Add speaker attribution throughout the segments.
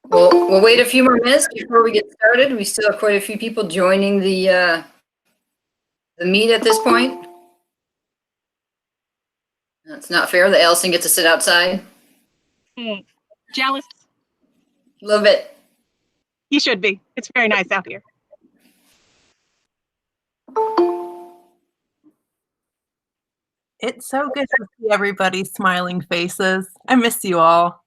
Speaker 1: We'll wait a few more minutes before we get started. We still have quite a few people joining the meet at this point. That's not fair that Allison gets to sit outside.
Speaker 2: Jealous?
Speaker 1: A little bit.
Speaker 2: You should be. It's very nice out here.
Speaker 3: It's so good to see everybody's smiling faces. I miss you all.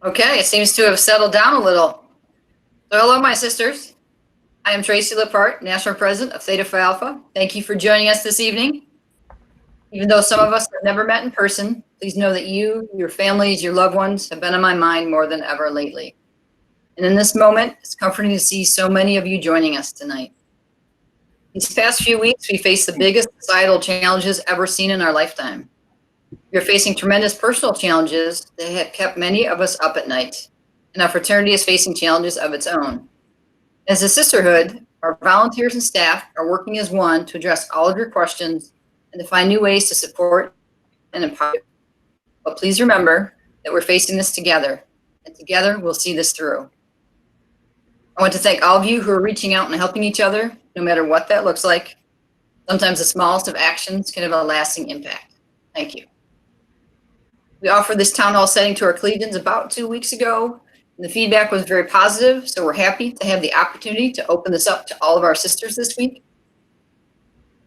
Speaker 1: Okay, it seems to have settled down a little. So hello, my sisters. I am Tracy Lepart, National President of Theta Phi Alpha. Thank you for joining us this evening. Even though some of us have never met in person, please know that you, your families, your loved ones have been on my mind more than ever lately. And in this moment, it's comforting to see so many of you joining us tonight. These past few weeks, we faced the biggest societal challenges ever seen in our lifetime. We are facing tremendous personal challenges that have kept many of us up at night, and our fraternity is facing challenges of its own. As a sisterhood, our volunteers and staff are working as one to address all of your questions and to find new ways to support and empower you. But please remember that we're facing this together, and together we'll see this through. I want to thank all of you who are reaching out and helping each other, no matter what that looks like. Sometimes the smallest of actions can have a lasting impact. Thank you. We offered this town hall setting to our collegians about 2 weeks ago, and the feedback was very positive, so we're happy to have the opportunity to open this up to all of our sisters this week.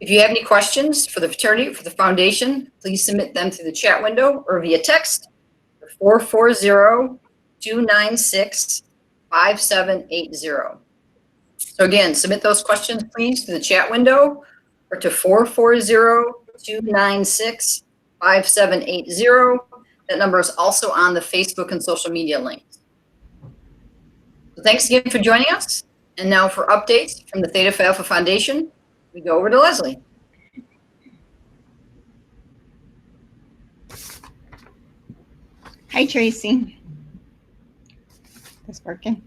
Speaker 1: If you have any questions for the fraternity or for the foundation, please submit them through the chat window or via text to 440-296-5780. So again, submit those questions, please, through the chat window or to 440-296-5780. That number is also on the Facebook and social media links. So thanks again for joining us. And now for updates from the Theta Phi Alpha Foundation, we go over to Leslie.
Speaker 4: Hi, Tracy. Is this working?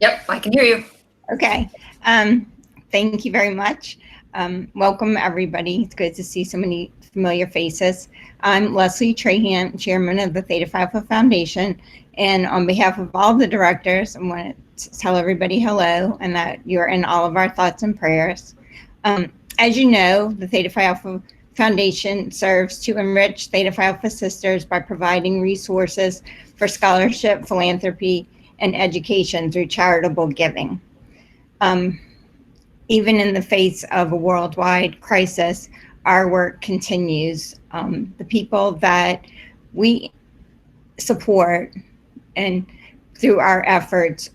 Speaker 1: Yep, I can hear you.
Speaker 4: Okay. Thank you very much. Welcome, everybody. It's good to see so many familiar faces. I'm Leslie Trahan, Chairman of the Theta Phi Alpha Foundation. And on behalf of all the directors, I want to tell everybody hello and that you're in all of our thoughts and prayers. As you know, the Theta Phi Alpha Foundation serves to enrich Theta Phi Alpha sisters by providing resources for scholarship, philanthropy, and education through charitable giving. Even in the face of a worldwide crisis, our work continues. The people that we support and through our efforts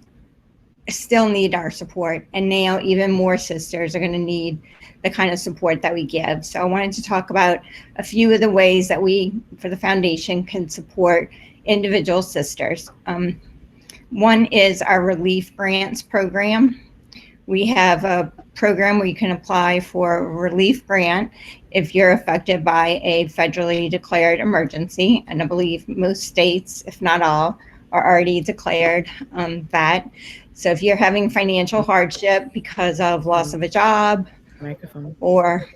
Speaker 4: still need our support. And now even more sisters are going to need the kind of support that we give. So I wanted to talk about a few of the ways that we, for the foundation, can support individual sisters. One is our relief grants program. We have a program where you can apply for a relief grant if you're affected by a federally declared emergency. And I believe most states, if not all, are already declared that. So if you're having financial hardship because of loss of a job or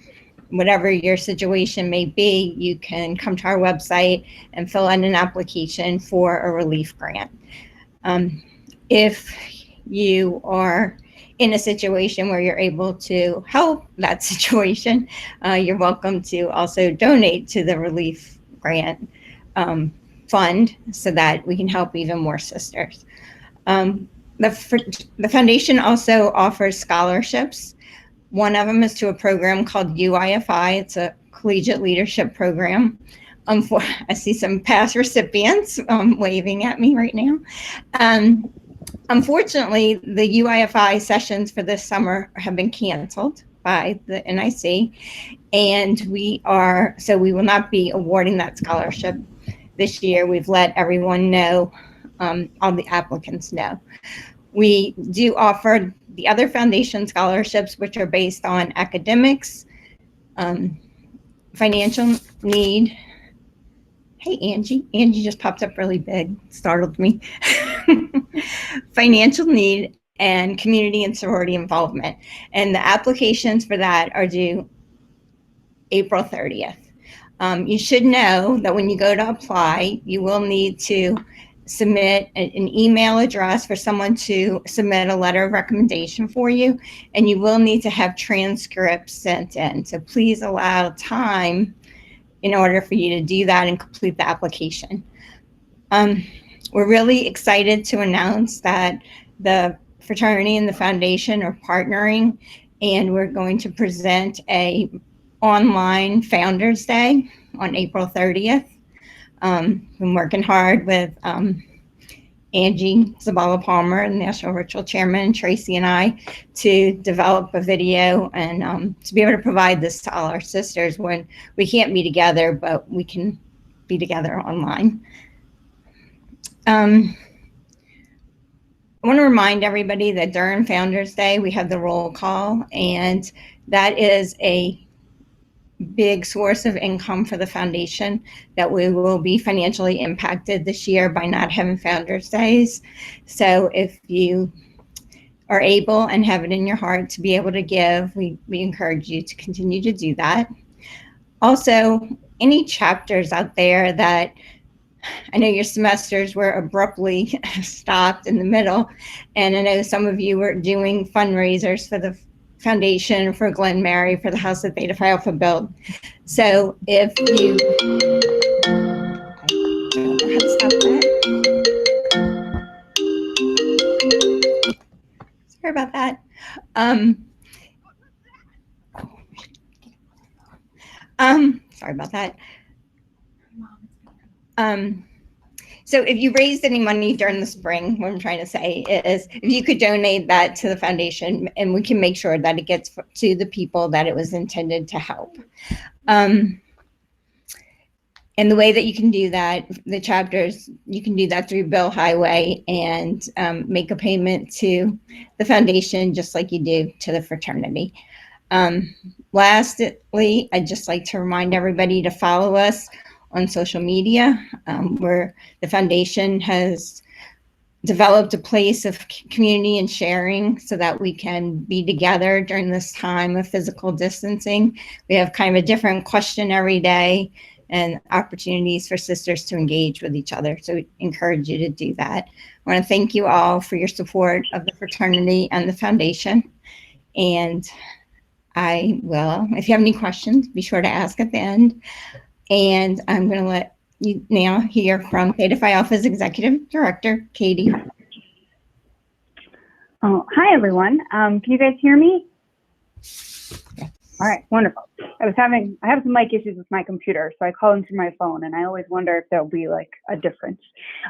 Speaker 4: whatever your situation may be, you can come to our website and fill out an application for a relief grant. If you are in a situation where you're able to help that situation, you're welcome to also donate to the relief grant fund so that we can help even more sisters. The foundation also offers scholarships. One of them is to a program called UIFI. It's a collegiate leadership program. I see some past recipients waving at me right now. Unfortunately, the UIFI sessions for this summer have been canceled by the NIC, and we will not be awarding that scholarship this year. We've let everyone know, all the applicants know. We do offer the other foundation scholarships, which are based on academics, financial need. Hey, Angie. Angie just popped up really big, startled me. Financial need and community and sorority involvement. And the applications for that are due April 30th. You should know that when you go to apply, you will need to submit an email address for someone to submit a letter of recommendation for you, and you will need to have transcripts sent in. So please allow time in order for you to do that and complete the application. We're really excited to announce that the fraternity and the foundation are partnering, and we're going to present a online Founders Day on April 30th. Been working hard with Angie Zabala Palmer, the National Ritual Chairman, and Tracy and I to develop a video and to be able to provide this to all our sisters when we can't be together, but we can be together online. I want to remind everybody that during Founders Day, we have the roll call, and that is a big source of income for the foundation that we will be financially impacted this year by not having Founders Days. So if you are able and have it in your heart to be able to give, we encourage you to continue to do that. Also, any chapters out there that I know your semesters were abruptly stopped in the middle, and I know some of you were doing fundraisers for the foundation, for Glen Mary, for the house that Theta Phi Alpha built. So if you, I don't know how to stop that. Sorry about that. Sorry about that. So if you raised any money during the spring, what I'm trying to say is if you could donate that to the foundation, and we can make sure that it gets to the people that it was intended to help. And the way that you can do that, the chapters, you can do that through Bill Highway and make a payment to the foundation just like you do to the fraternity. Lastly, I'd just like to remind everybody to follow us on social media, where the foundation has developed a place of community and sharing so that we can be together during this time of physical distancing. We have kind of a different question every day and opportunities for sisters to engage with each other. So we encourage you to do that. I want to thank you all for your support of the fraternity and the foundation. And I will, if you have any questions, be sure to ask at the end. And I'm going to let you now hear from Theta Phi Alpha's Executive Director, Katie.
Speaker 5: Oh, hi, everyone. Can you guys hear me?
Speaker 4: Yes.
Speaker 5: All right, wonderful. I have some mic issues with my computer, so I call into my phone, and I always wonder if there'll be like a difference.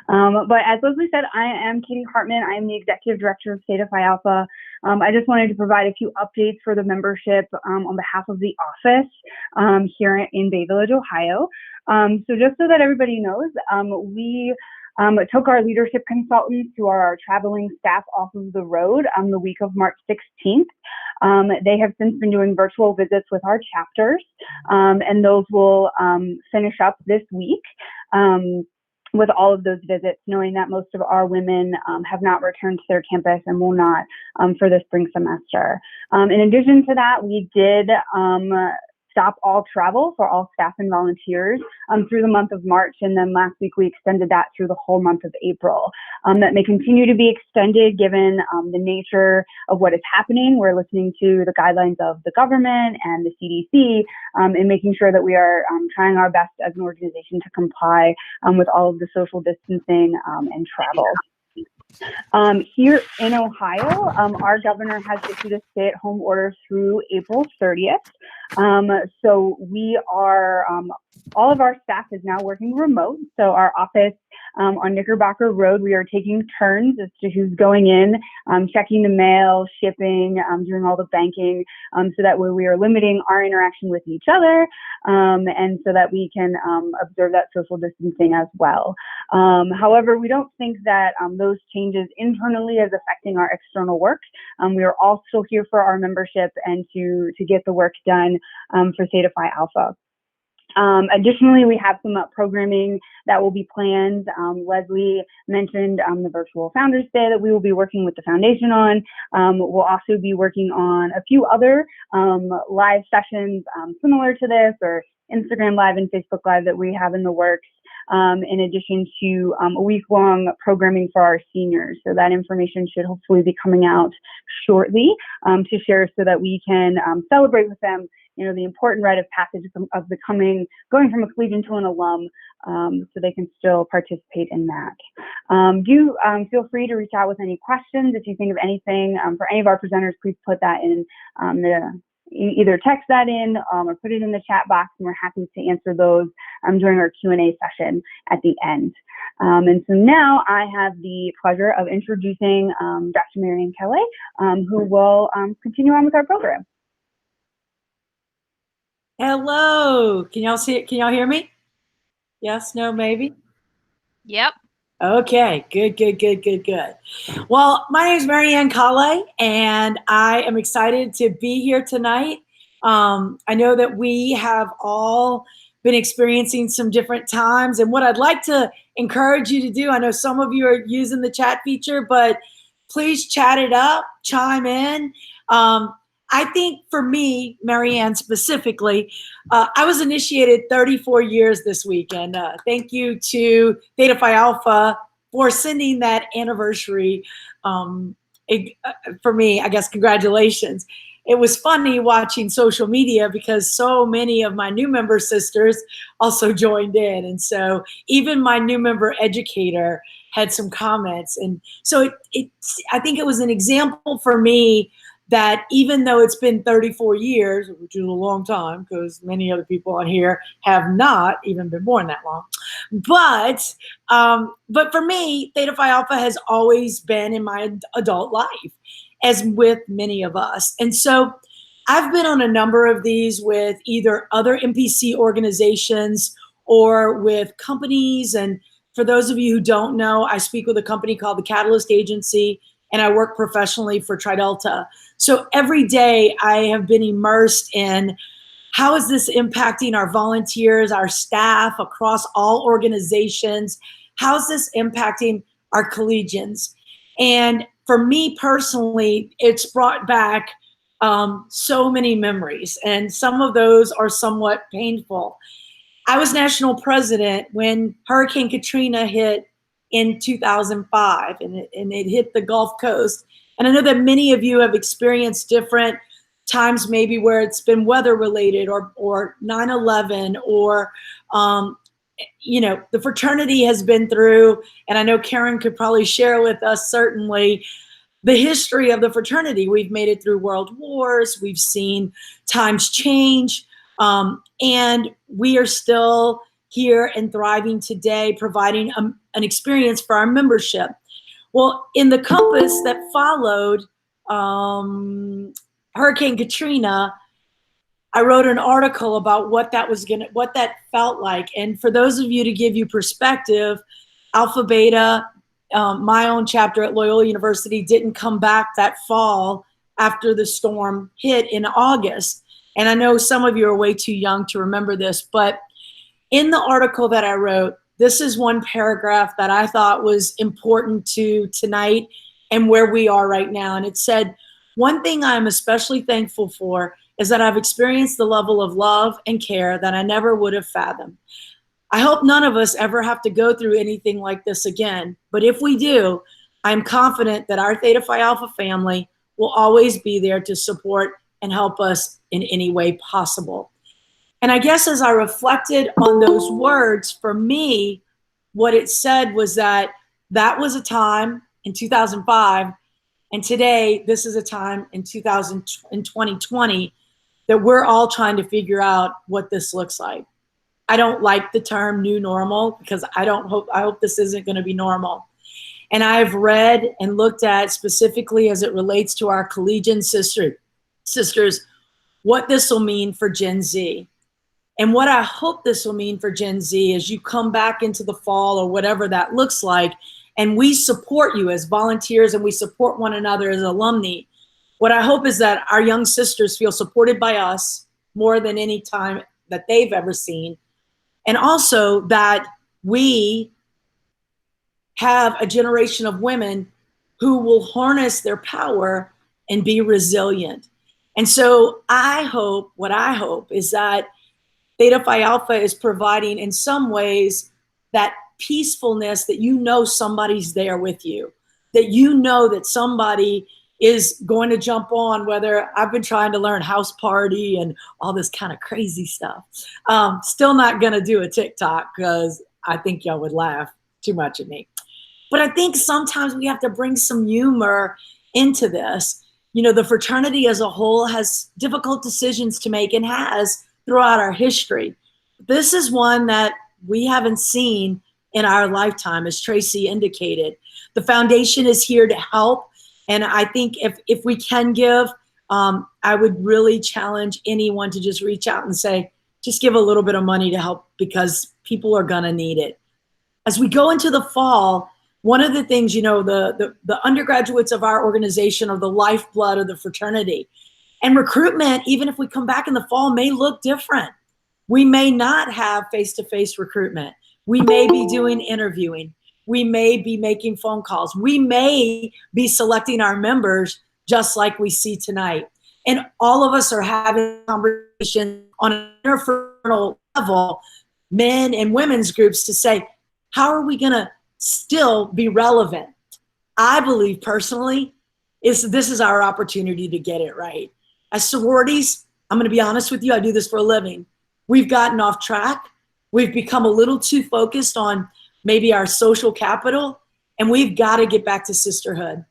Speaker 5: But as Leslie said, I am Katie Hartman. I am the Executive Director of Theta Phi Alpha. I just wanted to provide a few updates for the membership on behalf of the office here in Bay Village, Ohio. So just so that everybody knows, we took our leadership consultants who are our traveling staff off of the road the week of March 16th. They have since been doing virtual visits with our chapters, and those will finish up this week with all of those visits, knowing that most of our women have not returned to their campus and will not for the spring semester. In addition to that, we did stop all travel for all staff and volunteers through the month of March, and then last week we extended that through the whole month of April. That may continue to be extended given the nature of what is happening. We're listening to the guidelines of the government and the CDC and making sure that we are trying our best as an organization to comply with all of the social distancing and travel. Here in Ohio, our governor has issued a stay-at-home order through April 30th. So we are, all of our staff is now working remote. So our office on Knickerbocker Road, we are taking turns as to who's going in, checking the mail, shipping, doing all the banking, so that way we are limiting our interaction with each other, and so that we can observe that social distancing as well. However, we don't think that those changes internally is affecting our external work. We are all still here for our membership and to get the work done for Theta Phi Alpha. Additionally, we have some programming that will be planned. Leslie mentioned the virtual Founders Day that we will be working with the foundation on. We'll also be working on a few other live sessions similar to this, or Instagram Live and Facebook Live that we have in the works, in addition to a week-long programming for our seniors. So that information should hopefully be coming out shortly to share so that we can celebrate with them, you know, the important rite of passage of going from a collegian to an alum, so they can still participate in that. Do feel free to reach out with any questions. If you think of anything for any of our presenters, please put that in either text that in or put it in the chat box, and we're happy to answer those during our Q&A session at the end. And so now I have the pleasure of introducing Dr. Marianne Kelly, who will continue on with our program.
Speaker 6: Hello, can y'all see it? Can y'all hear me? Yes, no, maybe?
Speaker 7: Yep.
Speaker 6: Okay, good. Well, my name is Marianne Kale, and I am excited to be here tonight. I know that we have all been experiencing some different times, and what I'd like to encourage you to do, I know some of you are using the chat feature, but please chat it up, chime in. I think for me, Marianne specifically, I was initiated 34 years this week, and thank you to Theta Phi Alpha for sending that anniversary. For me, I guess, congratulations. It was funny watching social media because so many of my new member sisters also joined in, and so even my new member educator had some comments, and so I think it was an example for me that even though it's been 34 years, which is a long time because many other people on here have not even been born that long, but for me, Theta Phi Alpha has always been in my adult life, as with many of us. And so I've been on a number of these with either other MPC organizations or with companies. And for those of you who don't know, I speak with a company called the Catalyst Agency, and I work professionally for TriDelta. So every day I have been immersed in how is this impacting our volunteers, our staff across all organizations? How is this impacting our collegians. And for me personally, it's brought back so many memories, and some of those are somewhat painful. I was national president when Hurricane Katrina hit in 2005, and it hit the Gulf Coast. And I know that many of you have experienced different times, maybe where it's been weather related, or 9/11, or the fraternity has been through, and I know Karen could probably share with us certainly the history of the fraternity. We've made it through world wars. We've seen times change. And we are still here and thriving today, providing an experience for our membership. Well, in the compass that followed Hurricane Katrina, I wrote an article about what that felt like. And for those of you, to give you perspective, Alpha Beta, my own chapter at Loyola University, didn't come back that fall after the storm hit in August. And I know some of you are way too young to remember this, but in the article that I wrote, this is one paragraph that I thought was important to tonight and where we are right now. And it said, "One thing I'm especially thankful for is that I've experienced the level of love and care that I never would have fathomed. I hope none of us ever have to go through anything like this again. But if we do, I'm confident that our Theta Phi Alpha family will always be there to support and help us in any way possible." And I guess as I reflected on those words, for me, what it said was that was a time in 2005, and today this is a time in 2020 that we're all trying to figure out what this looks like. I don't like the term new normal, because I hope this isn't going to be normal. And I've read and looked at, specifically as it relates to our collegian sisters, what this will mean for Gen Z. And what I hope this will mean for Gen Z as you come back into the fall, or whatever that looks like, and we support you as volunteers and we support one another as alumni. What I hope is that our young sisters feel supported by us more than any time that they've ever seen. And also that we have a generation of women who will harness their power and be resilient. And so what I hope is that Theta Phi Alpha is providing, in some ways, that peacefulness, that somebody's there with you, that somebody is going to jump on, whether I've been trying to learn house party and all this kind of crazy stuff. Still not going to do a TikTok, because I think y'all would laugh too much at me. But I think sometimes we have to bring some humor into this. The fraternity as a whole has difficult decisions to make, and has throughout our history. This is one that we haven't seen in our lifetime, as Tracy indicated. The foundation is here to help. And I think if we can give, I would really challenge anyone to just reach out and say, just give a little bit of money to help, because people are going to need it. As we go into the fall, one of the things, the undergraduates of our organization are the lifeblood of the fraternity. And recruitment, even if we come back in the fall, may look different. We may not have face-to-face recruitment. We may be doing interviewing. We may be making phone calls. We may be selecting our members just like we see tonight. And all of us are having conversations on an interfraternal level, men and women's groups, to say, how are we going to still be relevant? I believe personally, this is our opportunity to get it right. As sororities, I'm going to be honest with you, I do this for a living. We've gotten off track. We've become a little too focused on maybe our social capital, and we've got to get back to sisterhood.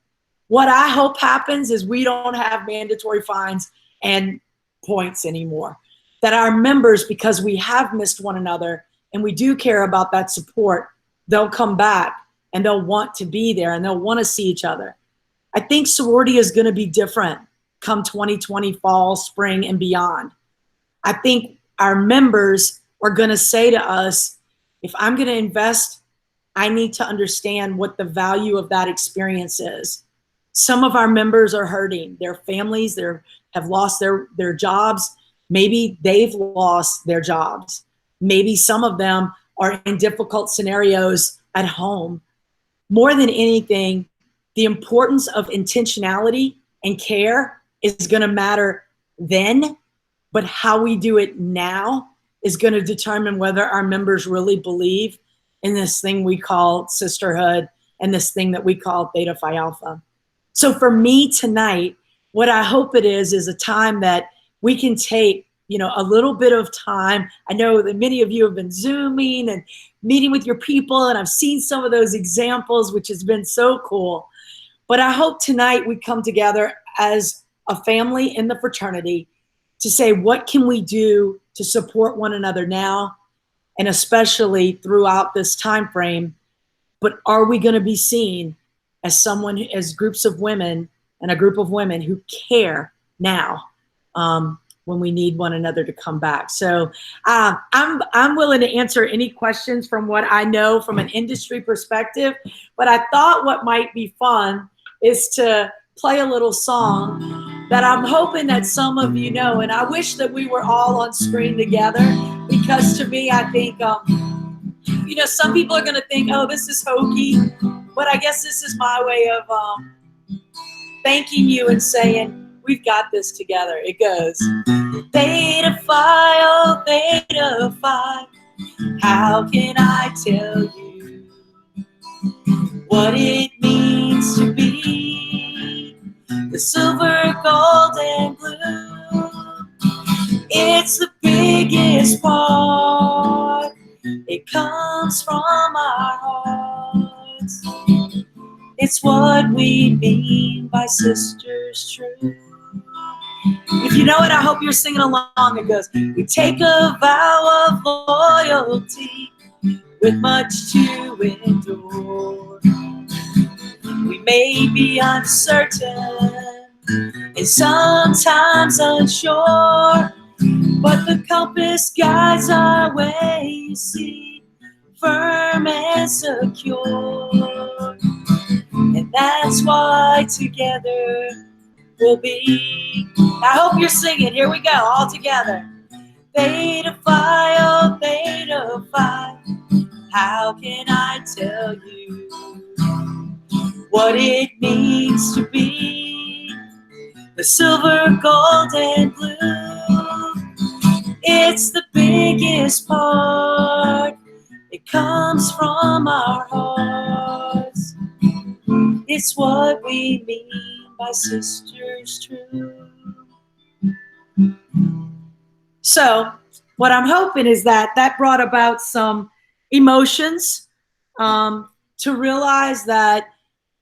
Speaker 6: What I hope happens is we don't have mandatory fines and points anymore. That our members, because we have missed one another and we do care about that support, they'll come back and they'll want to be there and they'll want to see each other. I think sorority is going to be different come 2020 fall, spring, and beyond. I think our members are going to say to us, if I'm going to invest, I need to understand what the value of that experience is. Some of our members are hurting. Their families have lost their jobs. Maybe they've lost their jobs. Maybe some of them are in difficult scenarios at home. more than anything, the importance of intentionality and care is going to matter then, but how we do it now is going to determine whether our members really believe in this thing we call sisterhood and this thing that we call Theta Phi Alpha. So for me tonight, what I hope it is a time that we can take, you know, a little bit of time. I know that many of you have been Zooming and meeting with your people, and I've seen some of those examples, which has been so cool. But I hope tonight we come together as a family in the fraternity to say, what can we do to support one another now, and especially throughout this time frame? But are we going to be seen as someone, as groups of women and a group of women who care now when we need one another to come back? So I'm willing to answer any questions from what I know from an industry perspective, but I thought what might be fun is to play a little song that I'm hoping that some of you know, and I wish that we were all on screen together, because to me, I think, you know, some people are gonna think, oh, this is hokey, but I guess this is my way of thanking you and saying, we've got this together. It goes, Theta Phi, oh Theta Phi, how can I tell you what it means to be the silver, gold, and blue? It's the biggest part. It comes from our hearts. It's what we mean by sisters true. If you know it, I hope you're singing along. It goes, we take a vow of loyalty with much to endure. We may be uncertain and sometimes unsure, but the compass guides our way, you see, firm and secure. And that's why together we'll be. I hope you're singing. Here we go, all together. Theta Phi, oh Theta Phi, how can I tell you what it means to be the silver, gold, and blue? It's the biggest part. It comes from our hearts. It's what we mean by sisters true. So what I'm hoping is that brought about some emotions, to realize that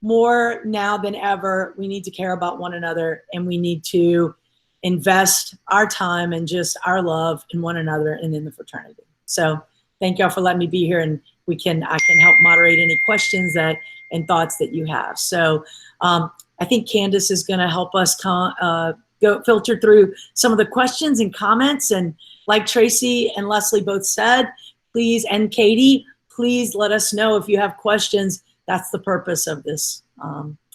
Speaker 6: more now than ever, we need to care about one another, and we need to invest our time and just our love in one another and in the fraternity. So thank y'all for letting me be here, and I can help moderate any questions and thoughts that you have. So I think Candace is going to help us go filter through some of the questions and comments. And like Tracy and Leslie both said, please, and Katie, please let us know if you have questions. That's the purpose of this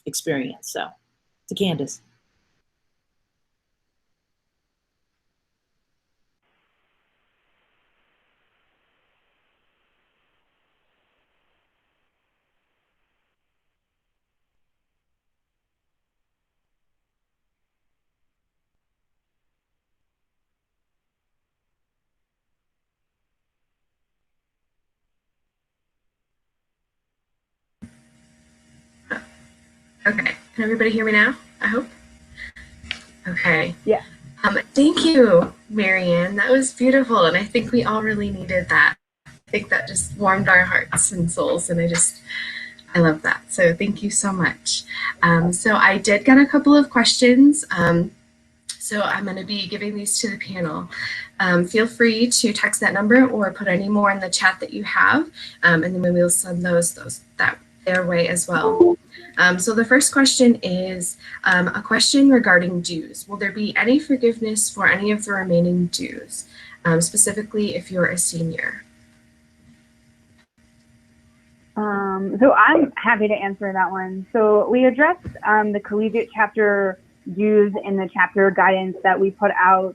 Speaker 6: experience. So to Candace.
Speaker 7: Okay, can everybody hear me now? I hope. Okay.
Speaker 5: Yeah.
Speaker 7: Thank you, Marianne. That was beautiful, and I think we all really needed that. I think that just warmed our hearts and souls, and I love that. So thank you so much. So I did get a couple of questions. So I'm going to be giving these to the panel. Feel free to text that number or put any more in the chat that you have, and then we will send those their way as well. So the first question is a question regarding dues. Will there be any forgiveness for any of the remaining dues, specifically if you're a senior?
Speaker 5: So I'm happy to answer that one. So we addressed the collegiate chapter dues in the chapter guidance that we put out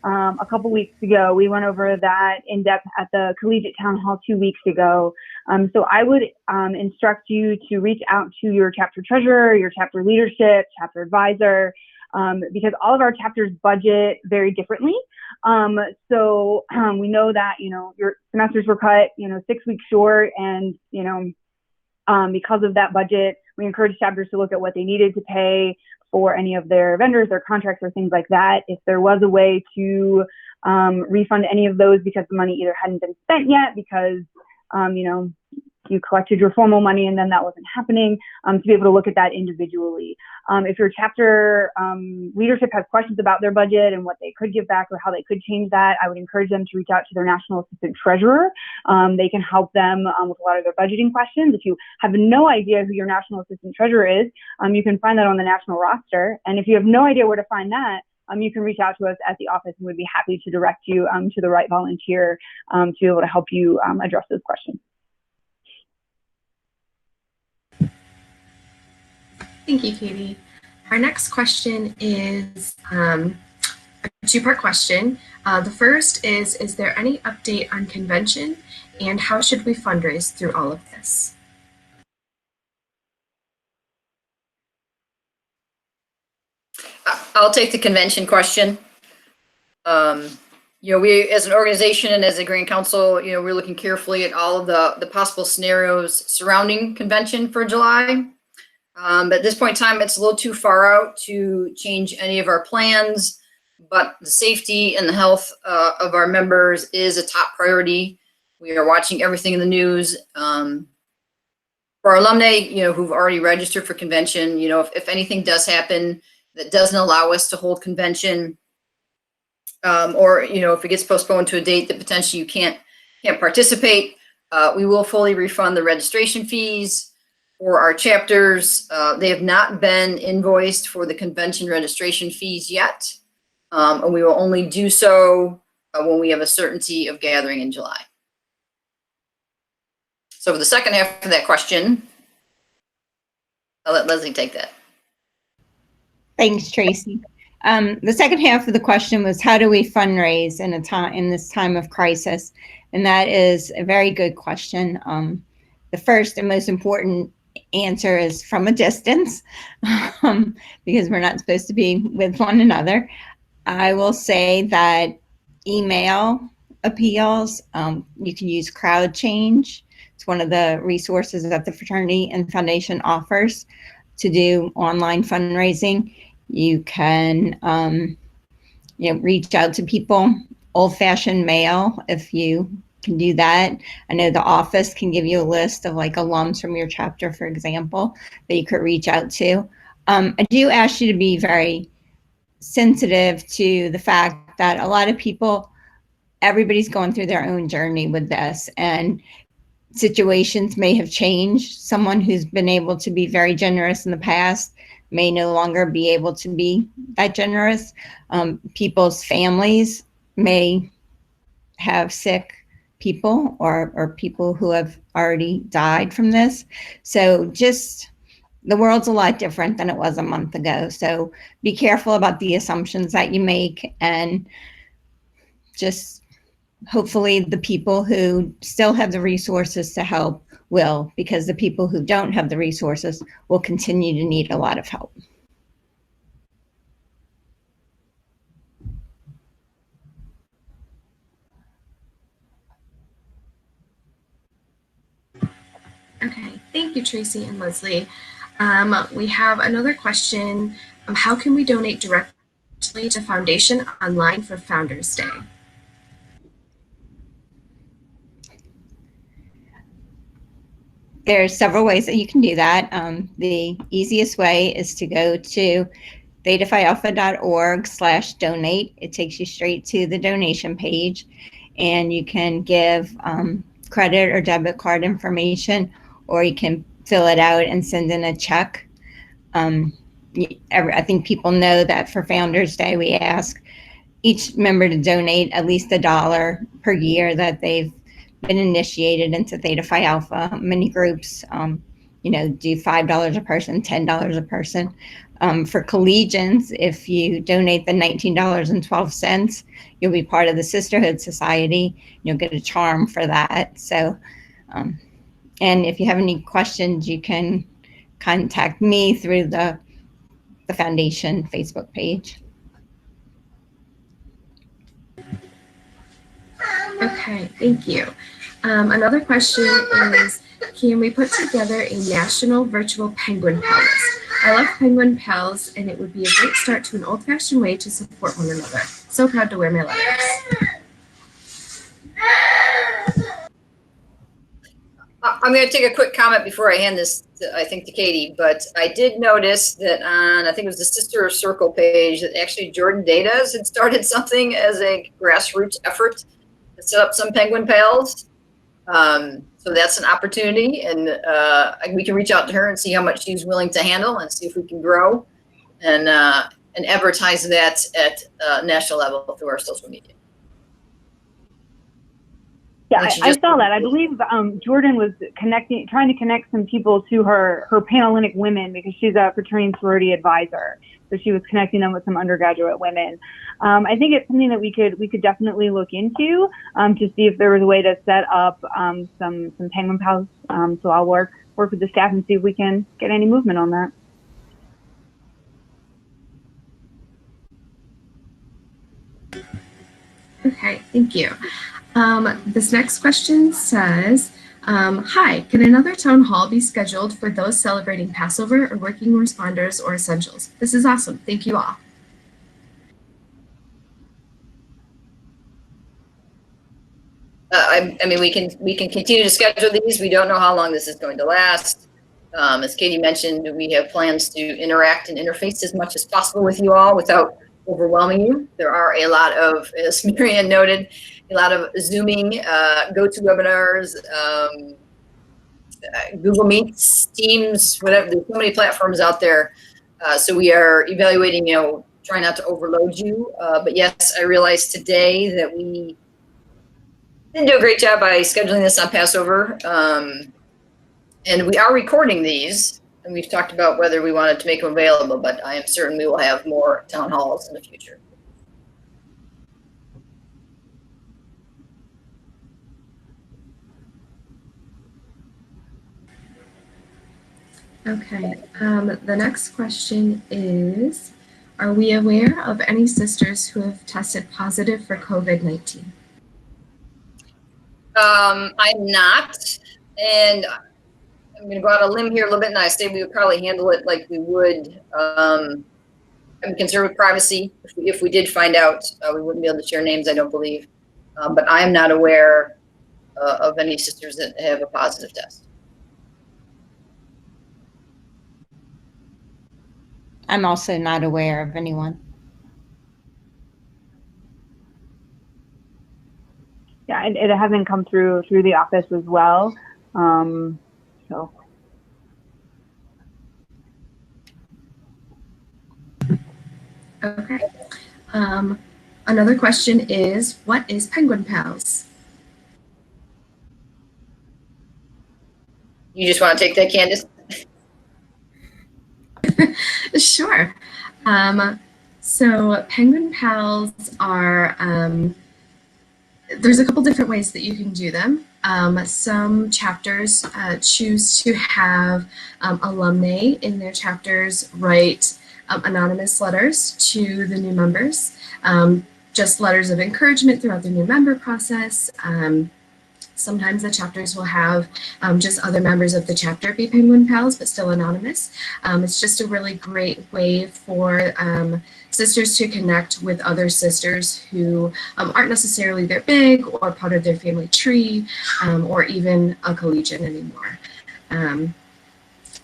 Speaker 5: a couple weeks ago. We went over that in depth at the Collegiate Town Hall 2 weeks ago. So I would instruct you to reach out to your chapter treasurer, your chapter leadership, chapter advisor, because all of our chapters budget very differently. So we know that, your semesters were cut, 6 weeks short, and, because of that budget, we encourage chapters to look at what they needed to pay for any of their vendors, their contracts, or things like that. If there was a way to refund any of those because the money either hadn't been spent yet, because you collected your formal money and then that wasn't happening, to be able to look at that individually. If your chapter leadership has questions about their budget and what they could give back or how they could change that, I would encourage them to reach out to their national assistant treasurer. They can help them with a lot of their budgeting questions. If you have no idea who your national assistant treasurer is, you can find that on the national roster. And if you have no idea where to find that, you can reach out to us at the office and we'd be happy to direct you to the right volunteer to be able to help you address those questions.
Speaker 7: Thank you, Katie. Our next question is a two-part question. The first is there any update on convention and how should we fundraise through all of this?
Speaker 1: I'll take the convention question. We as an organization and as a Grand Council, we're looking carefully at all of the possible scenarios surrounding convention for July. But at this point in time, it's a little too far out to change any of our plans, but the safety and the health of our members is a top priority. We are watching everything in the news. For our alumni, who've already registered for convention, if anything does happen that doesn't allow us to hold convention, or if it gets postponed to a date that potentially you can't participate, we will fully refund the registration fees. For our chapters, they have not been invoiced for the convention registration fees yet, and we will only do so when we have a certainty of gathering in July. So for the second half of that question, I'll let Leslie take that.
Speaker 4: Thanks, Tracy. The second half of the question was, how do we fundraise in this time of crisis? And that is a very good question. The first and most important answer is from a distance, because we're not supposed to be with one another. I will say that email appeals, you can use crowd change. It's one of the resources that the fraternity and foundation offers to do online fundraising. You can reach out to people, old-fashioned mail, if you can do that. I know the office can give you a list of alums from your chapter, for example, that you could reach out to. I do ask you to be very sensitive to the fact that a lot of people, everybody's going through their own journey with this, and situations may have changed. Someone who's been able to be very generous in the past may no longer be able to be that generous. People's families may have sick people or people who have already died from this. So just the world's a lot different than it was a month ago. So be careful about the assumptions that you make, and just hopefully the people who still have the resources to help will, because the people who don't have the resources will continue to need a lot of help.
Speaker 7: Okay, thank you, Tracy and Leslie. We have another question. How can we donate directly to Foundation online for Founders Day?
Speaker 4: There's several ways that you can do that. The easiest way is to go to thetaphialpha.org/donate. It takes you straight to the donation page, and you can give credit or debit card information, or you can fill it out and send in a check. I think people know that for Founders Day, we ask each member to donate at least $1 per year that they've been initiated into Theta Phi Alpha. Many groups, do $5 a person, $10 a person. For collegians, if you donate the $19.12, you'll be part of the Sisterhood Society. You'll get a charm for that. So, and if you have any questions, you can contact me through the foundation Facebook page.
Speaker 7: Okay, thank you. Another question is, can we put together a national virtual penguin pal list? I love penguin pals, and it would be a great start to an old-fashioned way to support one another. So proud to wear my letters.
Speaker 1: I'm going to take a quick comment before I hand this, I think, to Katie. But I did notice that on, I think it was the Sister Circle page, that actually Jordan Datas had started something as a grassroots effort to set up some penguin pals. So that's an opportunity, and we can reach out to her and see how much she's willing to handle, and see if we can grow and advertise that at national level through our social media.
Speaker 5: Yeah, I saw that. I believe Jordan was trying to connect some people to her Panhellenic women, because she's a fraternity and sorority advisor. So she was connecting them with some undergraduate women. I think it's something that we could definitely look into to see if there was a way to set up some penguin pals. So I'll work with the staff and see if we can get any movement on that.
Speaker 7: Okay, thank you. This next question says, hi, can another town hall be scheduled for those celebrating Passover or working responders or essentials? This is awesome. Thank you all.
Speaker 1: I mean, we can continue to schedule these. We don't know how long this is going to last. As Katie mentioned, we have plans to interact and interface as much as possible with you all without overwhelming you. There are a lot of, as Marianne noted, a lot of Zooming, GoToWebinars, Google Meets, Teams, whatever. There's so many platforms out there. So we are evaluating, trying not to overload you. But yes, I realized today that we didn't do a great job by scheduling this on Passover. And we are recording these, and we've talked about whether we wanted to make them available, but I am certain we will have more town halls in the future.
Speaker 7: Okay, the next question is, are we aware of any sisters who have tested positive for COVID-19?
Speaker 1: I'm not, and I'm going to go out on a limb here a little bit, and I say we would probably handle it like we would. I'm concerned with privacy. If we did find out, we wouldn't be able to share names, I don't believe. But I am not aware of any sisters that have a positive test.
Speaker 4: I'm also not aware of anyone.
Speaker 5: Yeah, it hasn't come through the office as well. So.
Speaker 7: Okay. Another question is, what is Penguin Pals?
Speaker 1: You just want to take that, Candace?
Speaker 7: Sure. So Penguin Pals are, there's a couple different ways that you can do them. Some chapters choose to have alumni in their chapters write anonymous letters to the new members, just letters of encouragement throughout the new member process. Sometimes the chapters will have just other members of the chapter be Penguin Pals, but still anonymous. It's just a really great way for sisters to connect with other sisters who aren't necessarily their big or part of their family tree, or even a collegian anymore.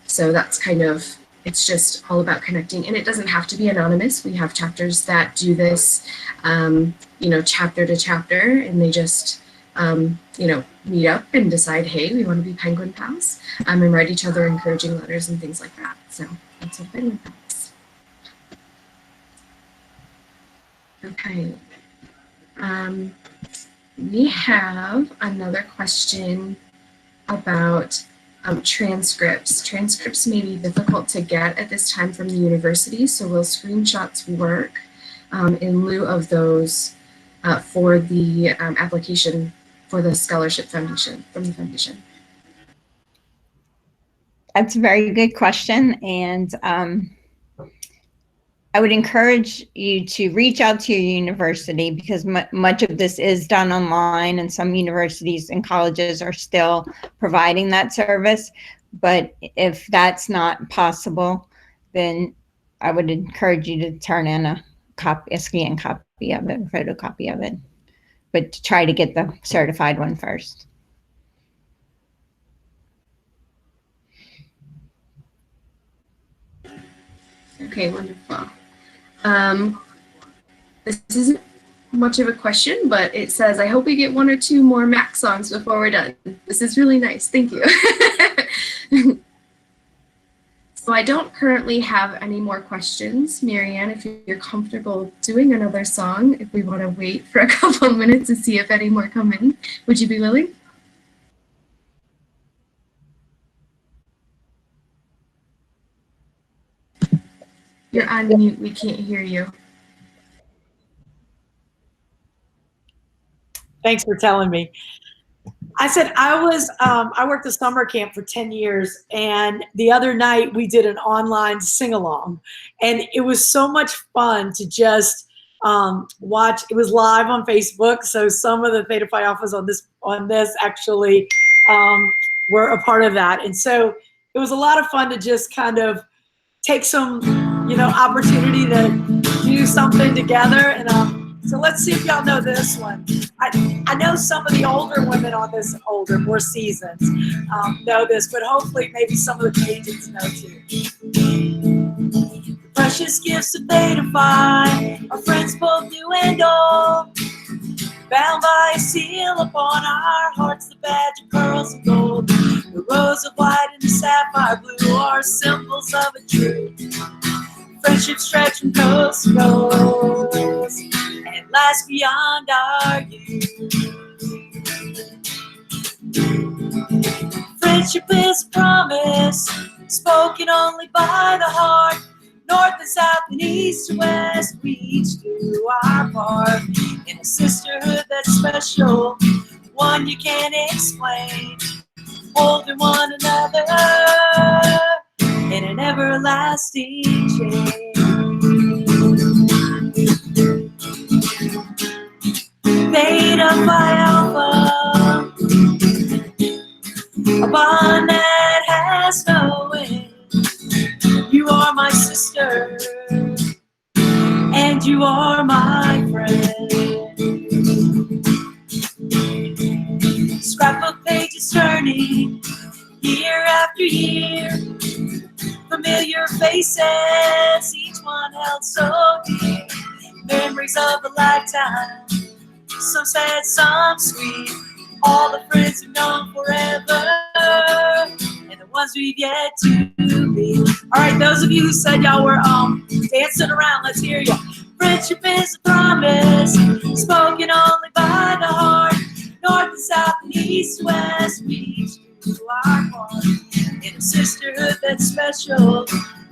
Speaker 7: So that's kind of, it's just all about connecting, and it doesn't have to be anonymous. We have chapters that do this, chapter to chapter, and they just meet up and decide, hey, we want to be Penguin Pals, and write each other encouraging letters and things like that. So that's what Penguin Pals. Okay. We have another question about transcripts. Transcripts may be difficult to get at this time from the university, so will screenshots work in lieu of those for the application for the scholarship foundation from the foundation?
Speaker 4: That's a very good question. And I would encourage you to reach out to your university, because much of this is done online, and some universities and colleges are still providing that service. But if that's not possible, then I would encourage you to turn in a scan copy of it, photocopy of it, but to try to get the certified one first.
Speaker 7: Okay, wonderful. This isn't much of a question, but it says, I hope we get 1 or 2 more Mac songs before we're done. This is really nice. Thank you. So I don't currently have any more questions. Marianne, if you're comfortable doing another song, if we want to wait for a couple of minutes to see if any more come in, would you be willing? You're on mute. We can't hear you.
Speaker 6: Thanks for telling me. I said I worked a summer camp for 10 years, and the other night we did an online sing-along, and it was so much fun to just watch. It was live on Facebook, so some of the Theta Phi Alphas on this actually were a part of that, and so it was a lot of fun to just kind of take some, opportunity to do something together. And so let's see if y'all know this one. I know some of the older women on this, more seasoned, know this, but hopefully maybe some of the Cajuns know too. Precious gifts of Theta Phi, our friends both new and old, bound by a seal upon our hearts, the badge of pearls and gold. The rose of white and the sapphire blue are symbols of a truth. Friendship stretch from coast to coast and lasts beyond our youth. Friendship is a promise spoken only by the heart. North and south and east and west, we each do our part in a sisterhood that's special, one you can't explain, holding one another in an everlasting chain. Theta Phi Alpha, a bond that has no end. You are my sister, and you are my friend. Scrapbook pages turning, year after year. Familiar faces, each one held so dear. Memories of a lifetime, some sad, some sweet. All the friends we've known forever, and the ones we've yet to meet. All right, those of you who said y'all were dancing around, let's hear you. Friendship is a promise spoken only by the heart. North and south and east and west, we each do our part in a sisterhood that's special,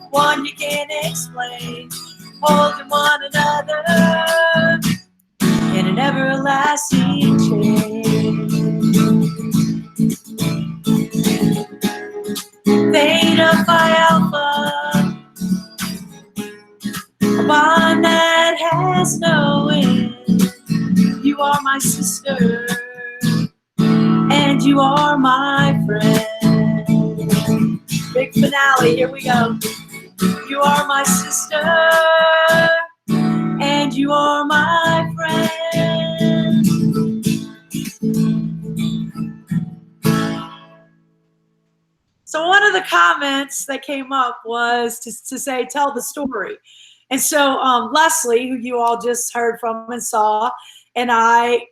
Speaker 6: one you can't explain, holding one another in an everlasting chain. Theta Phi Alpha, a bond that has no end. You are my sister, and you are my friend. Big finale, here we go. You are my sister, and you are my friend. So one of the comments that came up was to say, tell the story. And so Leslie, who you all just heard from and saw, and I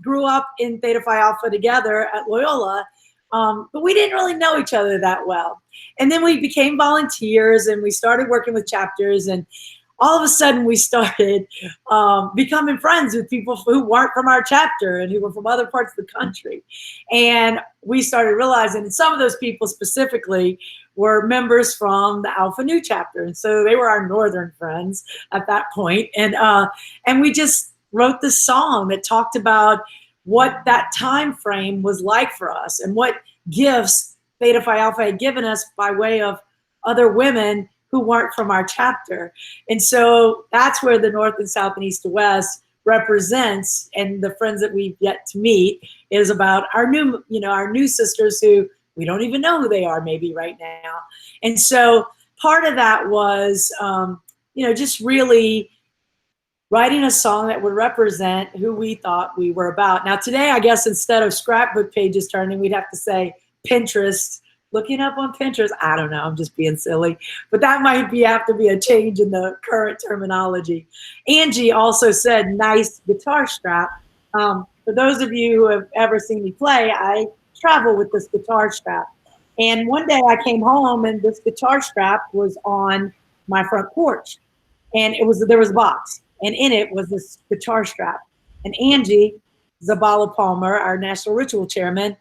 Speaker 6: grew up in Theta Phi Alpha together at Loyola, but we didn't really know each other that well. And then we became volunteers, and we started working with chapters. And all of a sudden we started becoming friends with people who weren't from our chapter and who were from other parts of the country. And we started realizing that some of those people specifically were members from the Alpha Nu chapter. And so they were our northern friends at that point. And we just wrote this song that talked about what that time frame was like for us and what gifts Theta Phi Alpha had given us by way of other women who weren't from our chapter. And so that's where the North and South and East to West represents, and the friends that we've yet to meet is about our new sisters who we don't even know who they are maybe right now. And so part of that was, just really writing a song that would represent who we thought we were about. Now today, I guess instead of scrapbook pages turning, we'd have to say Pinterest, looking up on Pinterest. I don't know, I'm just being silly, but that might have to be a change in the current terminology. Angie also said nice guitar strap. For those of you who have ever seen me play, I travel with this guitar strap. And one day I came home and this guitar strap was on my front porch. And there was a box, and in it was this guitar strap. And Angie Zabala Palmer, our National Ritual Chairman,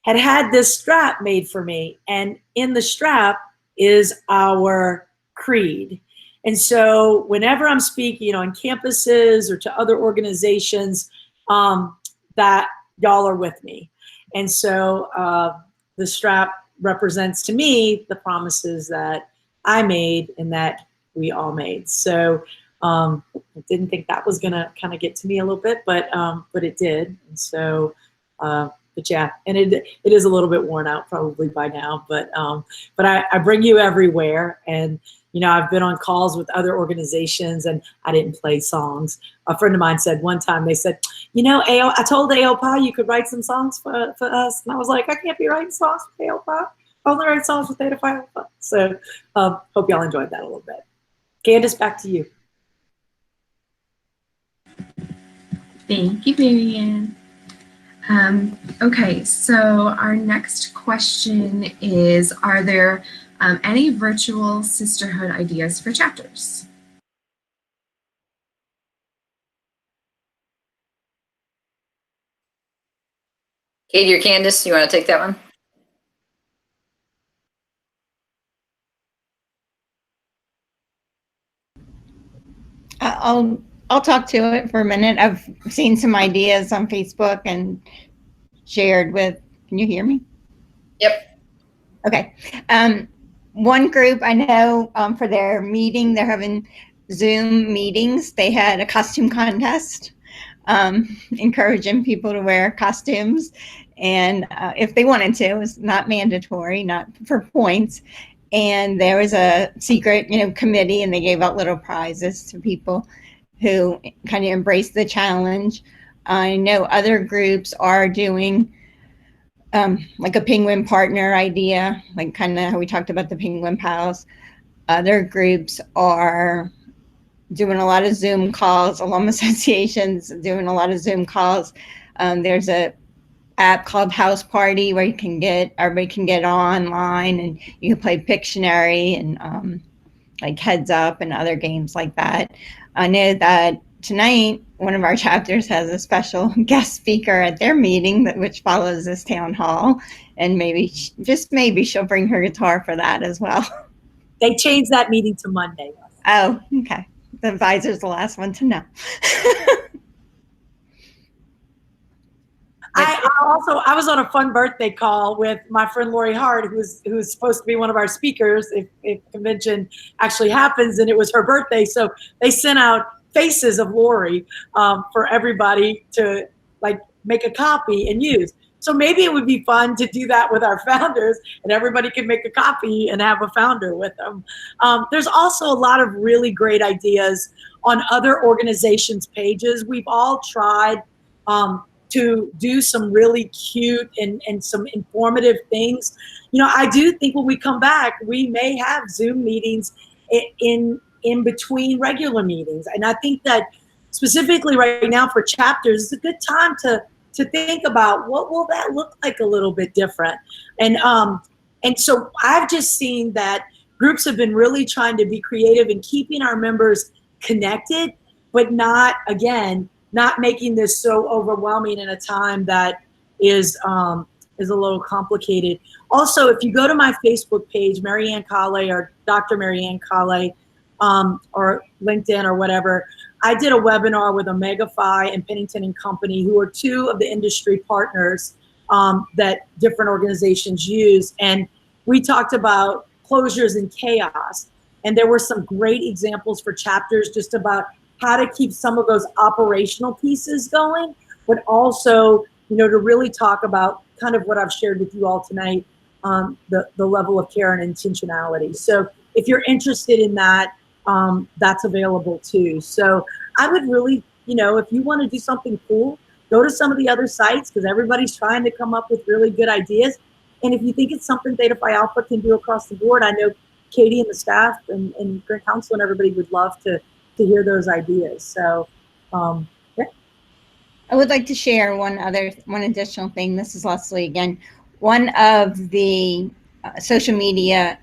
Speaker 6: had this strap made for me. And in the strap is our creed. And so whenever I'm speaking on campuses or to other organizations, that y'all are with me. And so the strap represents to me the promises that I made and that we all made. So I didn't think that was gonna kind of get to me a little bit, but it did. And so, but yeah, and it is a little bit worn out probably by now, but I bring you everywhere. And I've been on calls with other organizations and I didn't play songs. A friend of mine said one time, they said, I told AOPA you could write some songs for us. And I was like, I can't be writing songs for AOPA. I only write songs with Theta Phi Alpha. So hope y'all enjoyed that a little bit. Candace, back to you.
Speaker 7: Thank you, Marianne. Okay, so our next question is, are there any virtual sisterhood ideas for chapters?
Speaker 1: Katie or Candace, you want to take that one?
Speaker 4: I'll talk to it for a minute. I've seen some ideas on Facebook and shared with, can you hear me?
Speaker 1: Yep.
Speaker 4: Okay. One group I know for their meeting, they're having Zoom meetings. They had a costume contest, encouraging people to wear costumes. And if they wanted to, it was not mandatory, not for points. And there was a secret, committee, and they gave out little prizes to people who kind of embraced the challenge. I know other groups are doing like a penguin partner idea, like kind of how we talked about the penguin pals. Other groups are doing a lot of Zoom calls, alum associations doing a lot of Zoom calls. There's a app called House Party where everybody can get online and you can play Pictionary and like Heads Up and other games like that. I know that tonight one of our chapters has a special guest speaker at their meeting which follows this town hall, and maybe she'll bring her guitar for that as well.
Speaker 6: They changed that meeting to Monday.
Speaker 4: Oh, okay. The advisor's the last one to know.
Speaker 6: I was on a fun birthday call with my friend Lori Hart, who's supposed to be one of our speakers if convention actually happens, and it was her birthday. So they sent out faces of Lori for everybody to make a copy and use. So maybe it would be fun to do that with our founders, and everybody can make a copy and have a founder with them. There's also a lot of really great ideas on other organizations' pages. We've all tried to do some really cute and some informative things. I do think when we come back, we may have Zoom meetings in between regular meetings. And I think that specifically right now for chapters, it's a good time to think about what will that look like a little bit different. And so I've just seen that groups have been really trying to be creative in keeping our members connected, but not, again, not making this so overwhelming in a time that is a little complicated. Also, if you go to my Facebook page, Marianne Kale or Dr. Marianne Kale, or LinkedIn or whatever, I did a webinar with Omega Phi and Pennington and Company, who are two of the industry partners that different organizations use. And we talked about closures and chaos. And there were some great examples for chapters just about how to keep some of those operational pieces going, but also, you know, to really talk about kind of what I've shared with you all tonight, the level of care and intentionality. So if you're interested in that, that's available too. So I would really, you know, if you want to do something cool, go to some of the other sites, because everybody's trying to come up with really good ideas. And if you think it's something Theta Phi Alpha can do across the board, I know Katie and the staff and Grant Council and everybody would love to hear those ideas. So, yeah.
Speaker 4: I would like to share one additional thing. This is Leslie again. One of the social media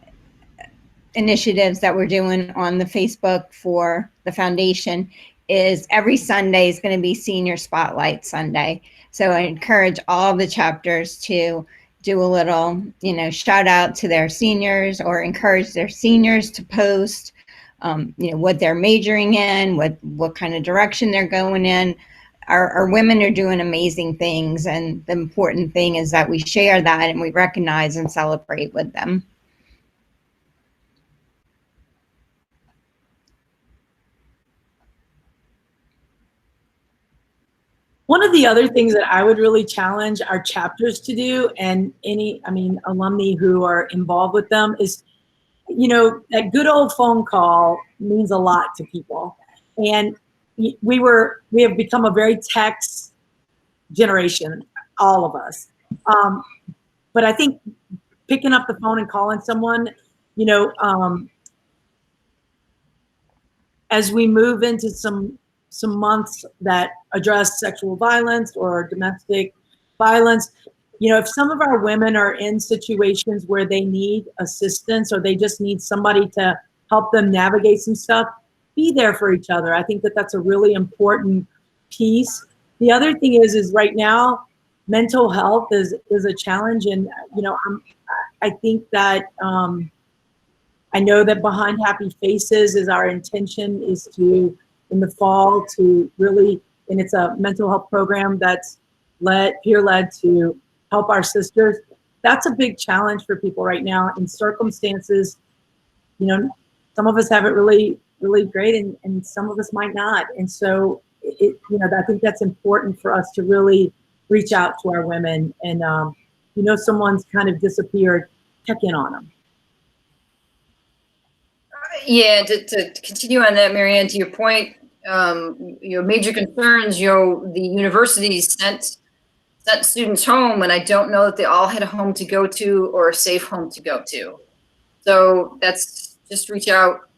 Speaker 4: initiatives that we're doing on the Facebook for the foundation is every Sunday is going to be Senior Spotlight Sunday. So I encourage all the chapters to do a little, you know, shout out to their seniors, or encourage their seniors to post, you know, what they're majoring in, what kind of direction they're going in. Our women are doing amazing things, and the important thing is that we share that and we recognize and celebrate with them.
Speaker 6: One of the other things that I would really challenge our chapters to do, and alumni who are involved with them, is, you know, that good old phone call means a lot to people. And we have become a very text generation, all of us. But I think picking up the phone and calling someone, you know, as we move into some months that address sexual violence or domestic violence, you know, if some of our women are in situations where they need assistance or they just need somebody to help them navigate some stuff, be there for each other. I think that that's a really important piece. The other thing is right now, mental health is a challenge. And, you know, I think that, I know that behind Happy Faces is our intention is to, in the fall, to really, and it's a mental health program that's peer-led to help our sisters. That's a big challenge for people right now in circumstances, you know, some of us have it really, really great, and some of us might not. And so, you know, I think that's important for us to really reach out to our women, and, you know, someone's kind of disappeared, check in on them.
Speaker 1: Yeah, to continue on that, Marianne, to your point, you know, major concerns, you know, the universities sent students home, and I don't know that they all had a home to go to or a safe home to go to. So that's, just reach out,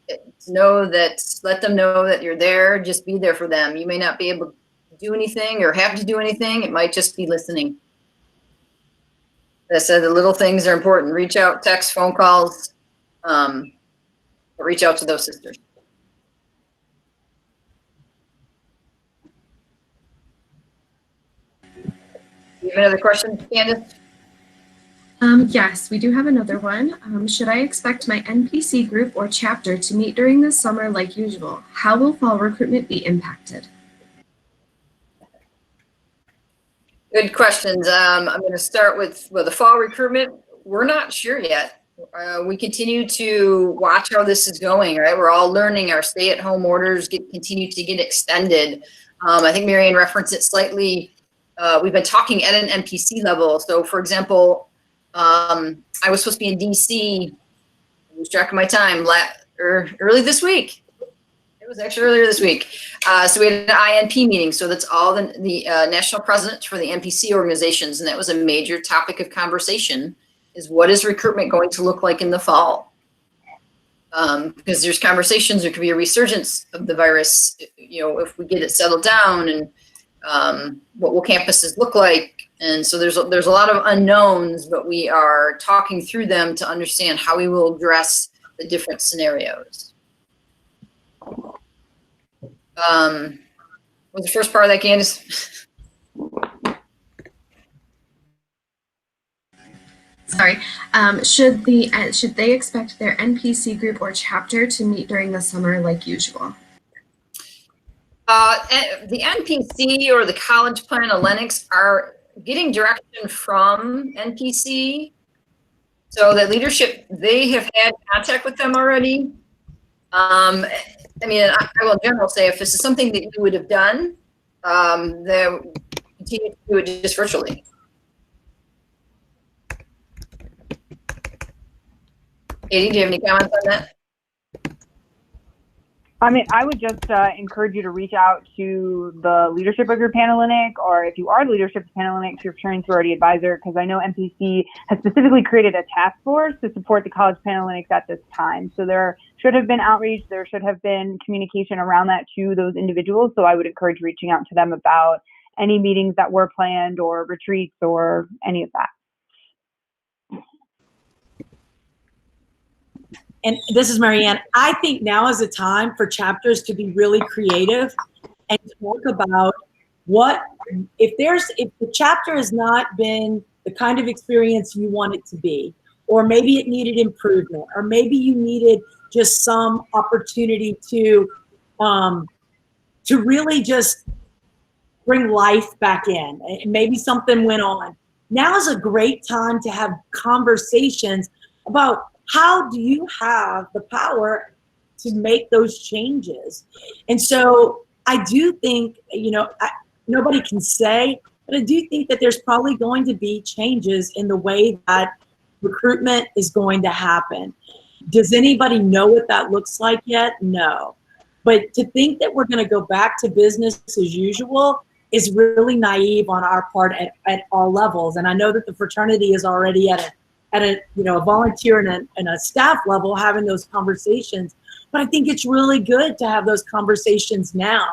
Speaker 1: let them know that you're there, just be there for them. You may not be able to do anything or have to do anything. It might just be listening. As I said, the little things are important. Reach out, text, phone calls, but reach out to those sisters. You have another question, Candace?
Speaker 7: Yes, we do have another one. Should I expect my NPC group or chapter to meet during the summer like usual? How will fall recruitment be impacted?
Speaker 1: Good questions. I'm going to start with the fall recruitment. We're not sure yet. We continue to watch how this is going, right? We're all learning. Our stay-at-home orders continue to get extended. I think Marianne referenced it slightly. We've been talking at an NPC level. So, for example, I was supposed to be in DC, lose track of my time, early this week. It was actually earlier this week. So we had an INP meeting. So that's all the national presidents for the NPC organizations. And that was a major topic of conversation, is what is recruitment going to look like in the fall? Because there's conversations, there could be a resurgence of the virus, you know, if we get it settled down, and what will campuses look like? And so there's a lot of unknowns, but we are talking through them to understand how we will address the different scenarios. Was the first part of that, Candace?
Speaker 7: Sorry. Should they expect their NPC group or chapter to meet during the summer like usual?
Speaker 1: The NPC or the College Plan of Lennox are getting direction from NPC. So the leadership, they have had contact with them already. I mean, I will in general say if this is something that you would have done, then continue to do it just virtually. Katie, do you have any comments on that?
Speaker 5: I mean, I would just encourage you to reach out to the leadership of your Panhellenic, or if you are the leadership of Panhellenic, your fraternity sorority advisor, because I know MPC has specifically created a task force to support the college Panhellenics at this time. So there should have been outreach, there should have been communication around that to those individuals. So I would encourage reaching out to them about any meetings that were planned or retreats or any of that.
Speaker 6: And this is Marianne. I think now is the time for chapters to be really creative and talk about what, if the chapter has not been the kind of experience you want it to be, or maybe it needed improvement, or maybe you needed just some opportunity to really just bring life back in. Maybe something went on. Now is a great time to have conversations about how do you have the power to make those changes? And so I do think, nobody can say, but I do think that there's probably going to be changes in the way that recruitment is going to happen. Does anybody know what that looks like yet? No. But to think that we're going to go back to business as usual is really naive on our part at all levels. And I know that the fraternity is already at a volunteer and a staff level having those conversations. But I think it's really good to have those conversations now.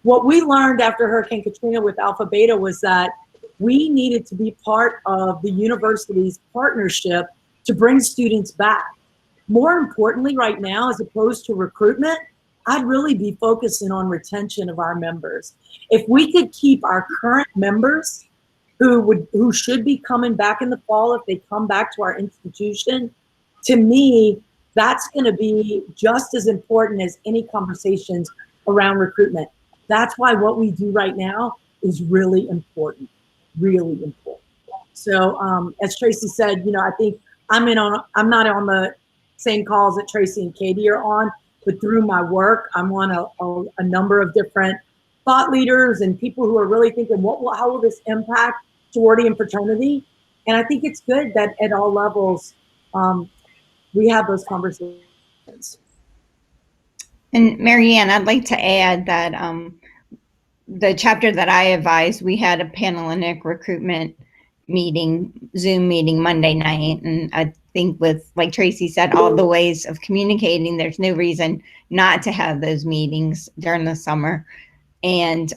Speaker 6: What we learned after Hurricane Katrina with Alpha Beta was that we needed to be part of the university's partnership to bring students back. More importantly right now, as opposed to recruitment, I'd really be focusing on retention of our members. If we could keep our current members who should be coming back in the fall if they come back to our institution, to me, that's going to be just as important as any conversations around recruitment. That's why what we do right now is really important, really important. So as Tracy said, I think I'm not on the same calls that Tracy and Katie are on, but through my work, I'm on a number of different thought leaders and people who are really thinking, how will this impact sorority and fraternity? And I think it's good that at all levels, we have those conversations.
Speaker 4: And Marianne, I'd like to add that the chapter that I advised, we had a Panhellenic recruitment meeting, Zoom meeting Monday night. And I think with, like Tracy said, all the ways of communicating, there's no reason not to have those meetings during the summer. And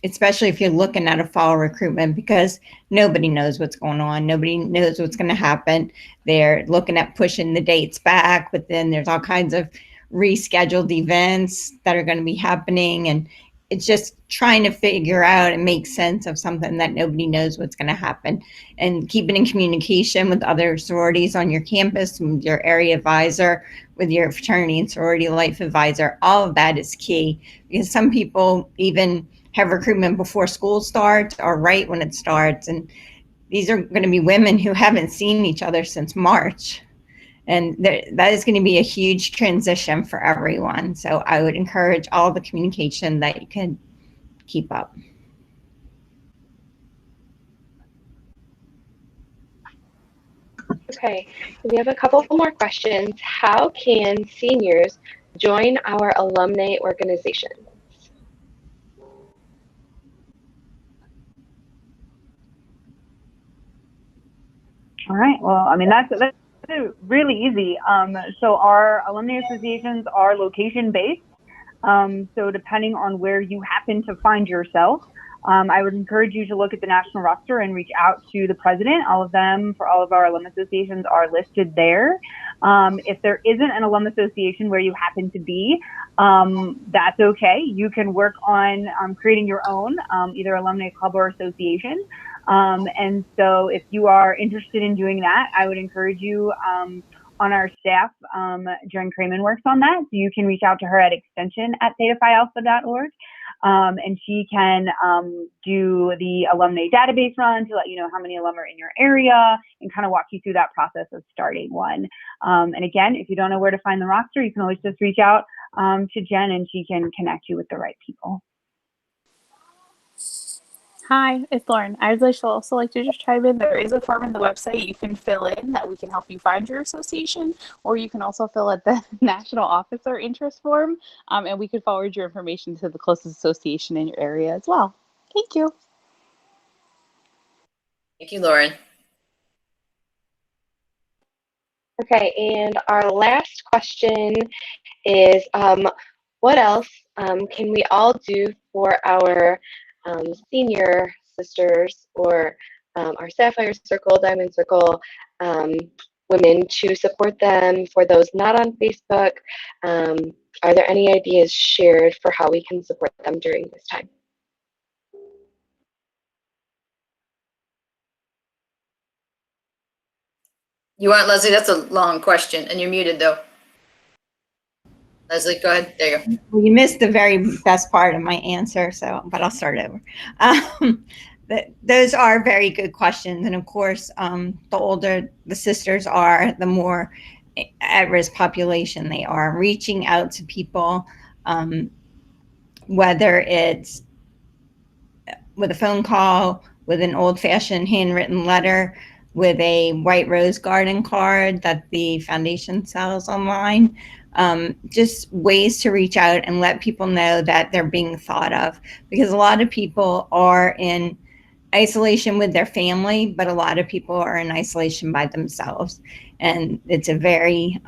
Speaker 4: especially if you're looking at a fall recruitment, because nobody knows what's going on. Nobody knows what's going to happen. They're looking at pushing the dates back, but then there's all kinds of rescheduled events that are going to be happening. And it's just trying to figure out and make sense of something that nobody knows what's going to happen, and keeping in communication with other sororities on your campus, with your area advisor, with your fraternity and sorority life advisor. All of that is key, because some people even have recruitment before school starts or right when it starts. And these are going to be women who haven't seen each other since March. And that is going to be a huge transition for everyone. So I would encourage all the communication that you can keep up.
Speaker 8: Okay, we have a couple more questions. How can seniors join our alumni organizations?
Speaker 5: All right. Well, I mean, that's really easy. So our alumni associations are location based. So depending on where you happen to find yourself, I would encourage you to look at the national roster and reach out to the president. All of them for all of our alum associations are listed there. If there isn't an alum association where you happen to be, that's okay. You can work on creating your own, either alumni club or association. And so if you are interested in doing that, I would encourage you on our staff, Jen Kramen works on that. So you can reach out to her at extension@thetaphialpha.org. And she can do the alumni database run to let you know how many alum are in your area and kind of walk you through that process of starting one. And again, if you don't know where to find the roster, you can always just reach out to Jen and she can connect you with the right people.
Speaker 9: Hi, it's Lauren. I'd also like to just chime in. There is a form in the website you can fill in that we can help you find your association, or you can also fill out the national officer interest form, and we could forward your information to the closest association in your area as well. Thank you.
Speaker 1: Thank you, Lauren.
Speaker 8: Okay, and our last question is, what else can we all do for our senior sisters or our Sapphire Circle, Diamond Circle women to support them? For those not on Facebook, are there any ideas shared for how we can support them during this time?
Speaker 1: You want, Leslie? That's a long question, and you're muted though. Leslie, go ahead. There you go.
Speaker 4: Well, you missed the very best part of my answer, but I'll start over. Those are very good questions. And of course, the older the sisters are, the more at-risk population they are. Reaching out to people, whether it's with a phone call, with an old-fashioned handwritten letter, with a white rose garden card that the foundation sells online. Just ways to reach out and let people know that they're being thought of, because a lot of people are in isolation with their family, but a lot of people are in isolation by themselves. And it's a very,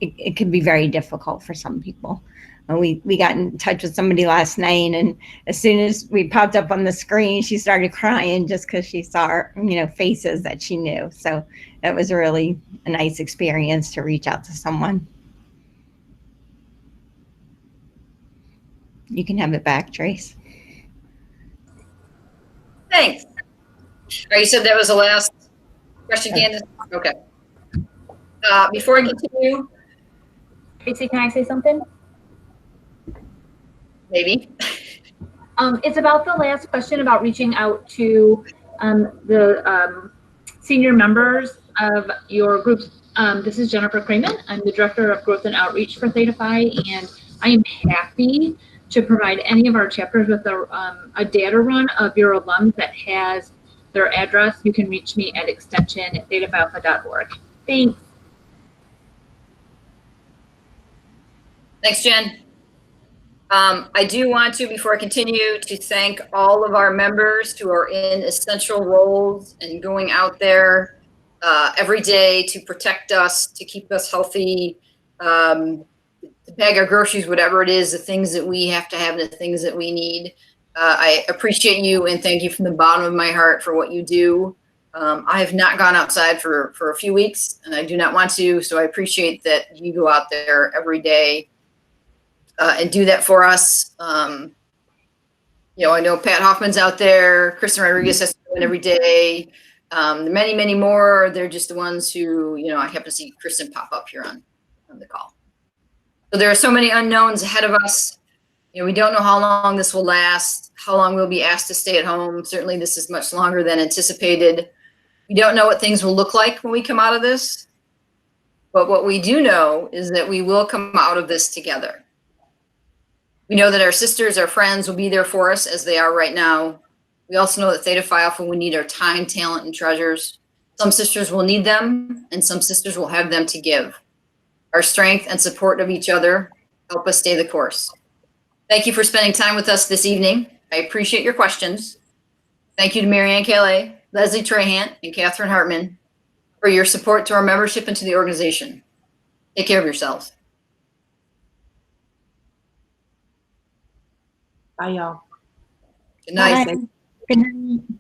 Speaker 4: it can be very difficult for some people. We got in touch with somebody last night, and as soon as we popped up on the screen, she started crying just because she saw our, faces that she knew. So that was really a nice experience to reach out to someone. You can have it back, Trace.
Speaker 1: Thanks. Oh, you said that was the last question, Candace? Okay. Before I continue,
Speaker 10: Tracy, can I say something?
Speaker 1: maybe.
Speaker 10: It's about the last question about reaching out to the senior members of your group. This is Jennifer Kramen. I'm the Director of Growth and Outreach for Theta Phi, and I am happy to provide any of our chapters with a data run of your alums that has their address. You can reach me at extension@thetaphialpha.org. Thanks.
Speaker 1: Thanks, Jen. I do want to, before I continue, to thank all of our members who are in essential roles and going out there every day to protect us, to keep us healthy, to bag our groceries, whatever it is, the things that we have to have, the things that we need. I appreciate you and thank you from the bottom of my heart for what you do. I have not gone outside for a few weeks, and I do not want to, so I appreciate that you go out there every day and do that for us. I know Pat Hoffman's out there, Kristen Rodriguez has to do it every day. Many, many more. They're just the ones who, I happen to see Kristen pop up here on the call. So there are so many unknowns ahead of us. We don't know how long this will last, how long we'll be asked to stay at home. Certainly this is much longer than anticipated. We don't know what things will look like when we come out of this. But what we do know is that we will come out of this together. We know that our sisters, our friends will be there for us as they are right now. We also know that Theta Phi Alpha will need our time, talent, and treasures. Some sisters will need them, and some sisters will have them to give. Our strength and support of each other help us stay the course. Thank you for spending time with us this evening. I appreciate your questions. Thank you to Marianne Calais, Leslie Trahant, and Catherine Hartman for your support to our membership and to the organization. Take care of yourselves.
Speaker 6: Bye, y'all.
Speaker 1: Good night.
Speaker 10: Bye. Good night.